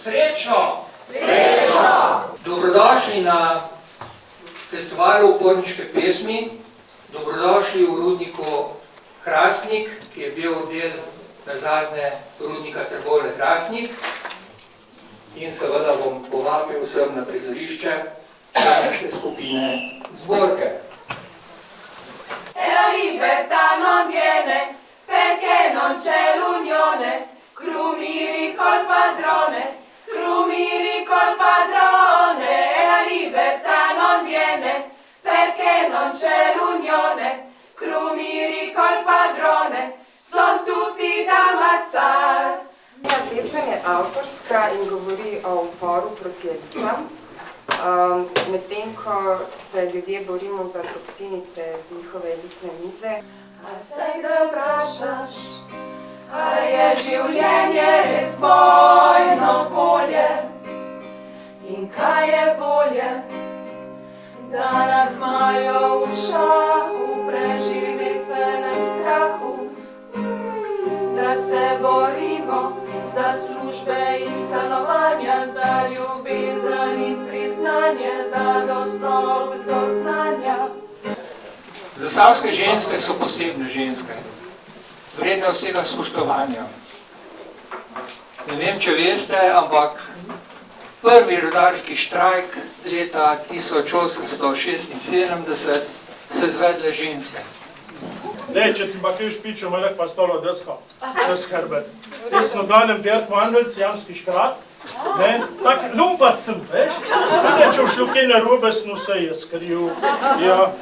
Srečno! Srečno! Dobrodošli na festivalu uporniške pesmi, dobrodošli v rudniku Hrastnik, ki je bil del nazadnje rudnika Trbovlje-Hrastnik, in seveda bom povabil vsem na prizorišče naše skupine Zborke. E la libertà non viene perché non c'è l'unione, crumiri col padrone, crumiri col padrone. E la libertà non viene perché non c'è l'unione, crumiri col padrone, son tutti da ammazzare. Pesem je avtorska in govori o uporu proti elitam, medtem ko se ljudje borimo za drobtinice z njihove elitne mize. A se kdaj vprašaš, a je življenje res bojno polje? In kaj je bolje, da nas imajo v šahu, preživitvenem strahu, da se borimo za službe in stanovanja, za ljubezen in priznanje, za dostop do znanja. Zasavske ženske so posebne ženske, vredne vsega spoštovanja. Ne vem, če veste, ampak prvi rudarski štrajk leta 1876 so izvedle ženske. Dej, če ti pa kaj špičo, me lahko pa stolo desko, Herbert. Jaz sem v danem Bert Mandelc, jamski škrat, tak lumpas sem, veš? Če v šluke narobe, sem vse jaz kriv, ja.